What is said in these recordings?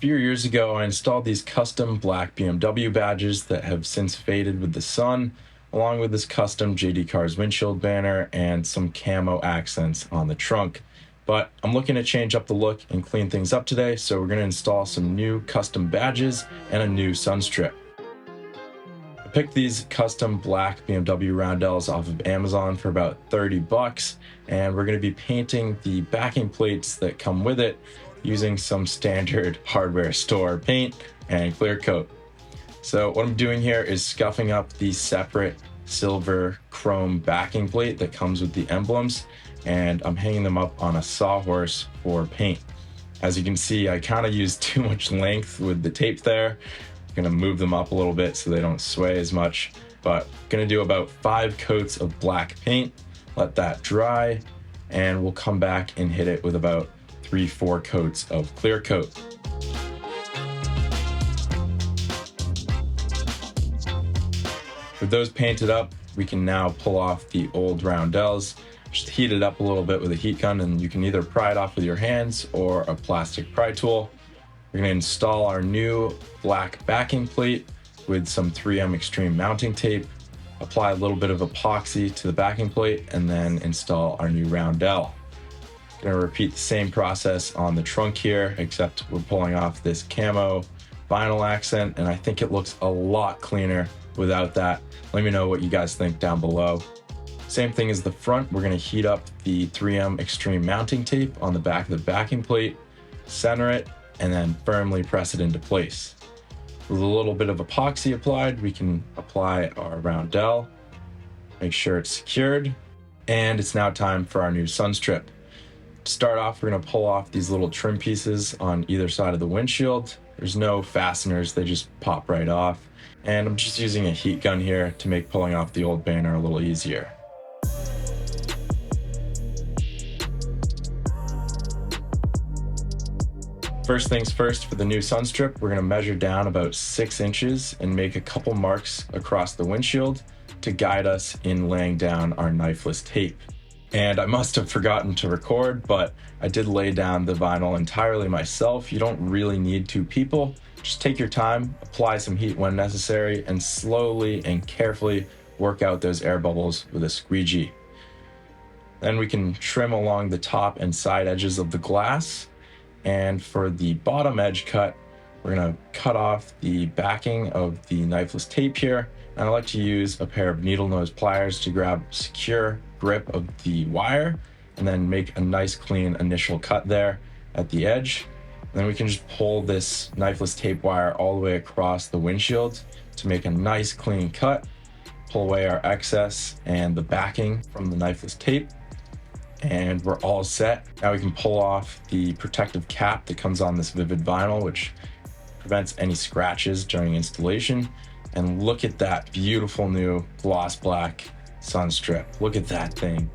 few years ago, I installed these custom black BMW badges that have since faded with the sun, along with this custom JD Cars windshield banner and some camo accents on the trunk. But I'm looking to change up the look and clean things up today, so we're going to install some new custom badges and a new sunstrip. I picked these custom black BMW roundels off of Amazon for about 30 bucks, and we're going to be painting the backing plates that come with it using some standard hardware store paint and clear coat. So what I'm doing here is scuffing up the separate silver chrome backing plate that comes with the emblems, and I'm hanging them up on a sawhorse for paint. As you can see, I kind of used too much length with the tape there. I'm gonna move them up a little bit so they don't sway as much, but I'm gonna do about 5 coats of black paint, let that dry, and we'll come back and hit it with about 3-4 coats of clear coat. With those painted up, we can now pull off the old roundels. Just heat it up a little bit with a heat gun, and you can either pry it off with your hands or a plastic pry tool. We're going to install our new black backing plate with some 3M Extreme mounting tape, apply a little bit of epoxy to the backing plate, and then install our new roundel. Going to repeat the same process on the trunk here, except we're pulling off this camo vinyl accent, and I think it looks a lot cleaner without that. Let me know what you guys think down below. Same thing as the front, we're going to heat up the 3M Extreme mounting tape on the back of the backing plate, center it, and then firmly press it into place. With a little bit of epoxy applied, we can apply our roundel, make sure it's secured, and it's now time for our new sunstrip. To start off, we're going to pull off these little trim pieces on either side of the windshield. There's no fasteners, they just pop right off. And I'm just using a heat gun here to make pulling off the old banner a little easier. First things first, for the new sunstrip, we're going to measure down about 6 inches and make a couple marks across the windshield to guide us in laying down our knifeless tape. And I must have forgotten to record, but I did lay down the vinyl entirely myself. You don't really need 2 people. Just take your time, apply some heat when necessary, and slowly and carefully work out those air bubbles with a squeegee. Then we can trim along the top and side edges of the glass. And for the bottom edge cut, we're going to cut off the backing of the knifeless tape here. And I like to use a pair of needle nose pliers to grab secure grip of the wire and then make a nice clean initial cut there at the edge. And then we can just pull this knifeless tape wire all the way across the windshield to make a nice clean cut, pull away our excess and the backing from the knifeless tape. And we're all set. Now we can pull off the protective cap that comes on this vivid vinyl, which prevents any scratches during installation. And look at that beautiful new gloss black sunstrip. Look at that thing.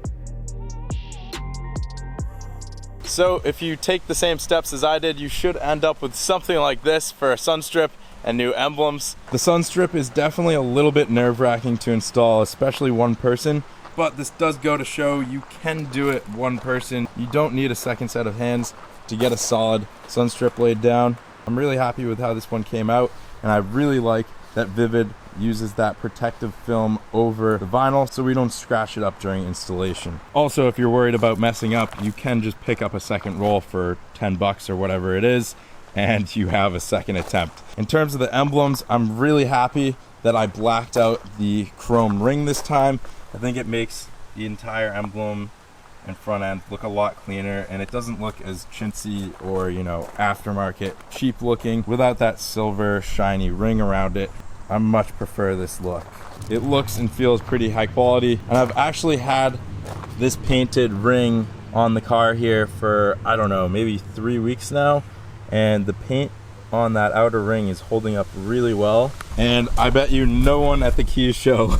So if you take the same steps as I did, you should end up with something like this for a sunstrip and new emblems. The sunstrip is definitely a little bit nerve-wracking to install, especially one person. But this does go to show you can do it one person. You don't need a second set of hands to get a solid sunstrip laid down. I'm really happy with how this one came out, and I really like that Vivid uses that protective film over the vinyl so we don't scratch it up during installation. Also, if you're worried about messing up, you can just pick up a second roll for 10 bucks or whatever it is, and you have a second attempt. In terms of the emblems, I'm really happy that I blacked out the chrome ring this time. I think it makes the entire emblem and front end look a lot cleaner, and it doesn't look as chintzy or, aftermarket cheap looking without that silver shiny ring around it. I much prefer this look. It looks and feels pretty high quality, and I've actually had this painted ring on the car here for, I don't know, maybe 3 weeks now, and the paint on that outer ring is holding up really well. And I bet you no one at the Keys show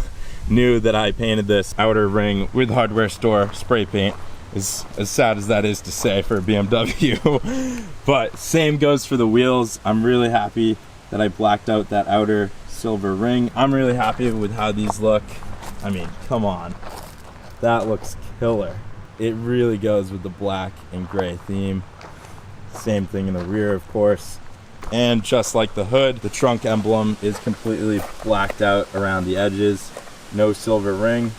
knew that I painted this outer ring with hardware store spray paint. As sad as that is to say for a BMW. But same goes for the wheels. I'm really happy that I blacked out that outer silver ring. I'm really happy with how these look. I mean, come on. That looks killer. It really goes with the black and gray theme. Same thing in the rear, of course. And just like the hood, the trunk emblem is completely blacked out around the edges. No silver ring.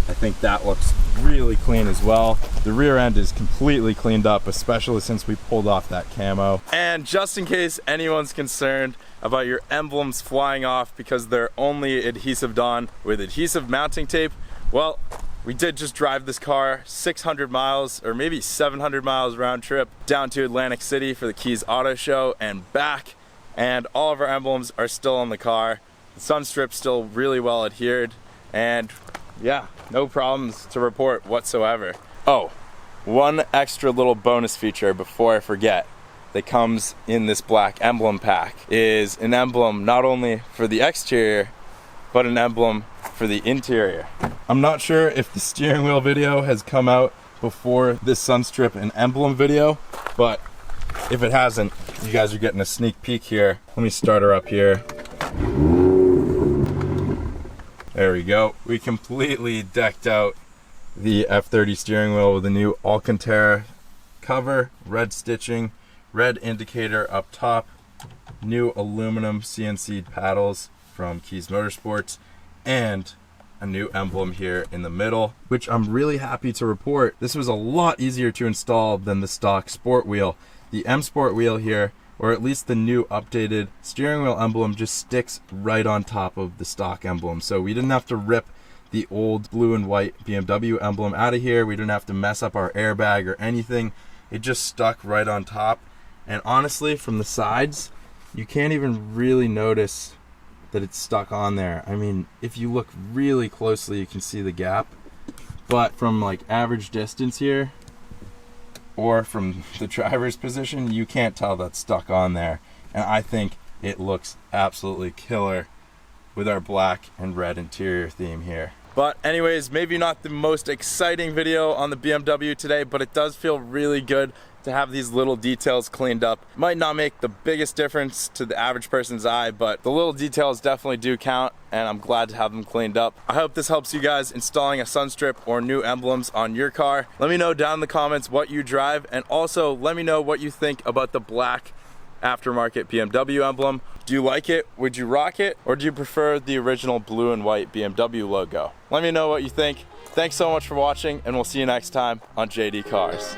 I think that looks really clean as well. The rear end is completely cleaned up, especially since we pulled off that camo. And just in case anyone's concerned about your emblems flying off because they're only adhesive on with adhesive mounting tape, well, we did just drive this car 600 miles or maybe 700 miles round trip down to Atlantic City for the Keys Auto Show and back, and all of our emblems are still on the car. The sunstrip's still really well adhered, and yeah, no problems to report whatsoever. Oh, one extra little bonus feature before I forget that comes in this black emblem pack is an emblem not only for the exterior, but an emblem for the interior. I'm not sure if the steering wheel video has come out before this sunstrip and emblem video, but if it hasn't, you guys are getting a sneak peek here. Let me start her up here. There we go. We completely decked out the F30 steering wheel with a new Alcantara cover, red stitching, red indicator up top, new aluminum CNC paddles from Keys Motorsports, and a new emblem here in the middle, which I'm really happy to report. This was a lot easier to install than the stock sport wheel. The M Sport wheel here, or at least the new updated steering wheel emblem, just sticks right on top of the stock emblem. So we didn't have to rip the old blue and white BMW emblem out of here. We didn't have to mess up our airbag or anything. It just stuck right on top. And honestly, from the sides, you can't even really notice that it's stuck on there. I mean, if you look really closely, you can see the gap. But from like average distance here, or from the driver's position, you can't tell that's stuck on there. And I think it looks absolutely killer with our black and red interior theme here. But anyways, maybe not the most exciting video on the BMW today, but it does feel really good to have these little details cleaned up. Might not make the biggest difference to the average person's eye, but the little details definitely do count, and I'm glad to have them cleaned up. I hope this helps you guys installing a sunstrip or new emblems on your car. Let me know down in the comments what you drive, and also let me know what you think about the black aftermarket BMW emblem. Do you like it? Would you rock it? Or do you prefer the original blue and white BMW logo? Let me know what you think. Thanks so much for watching, and we'll see you next time on JD Cars.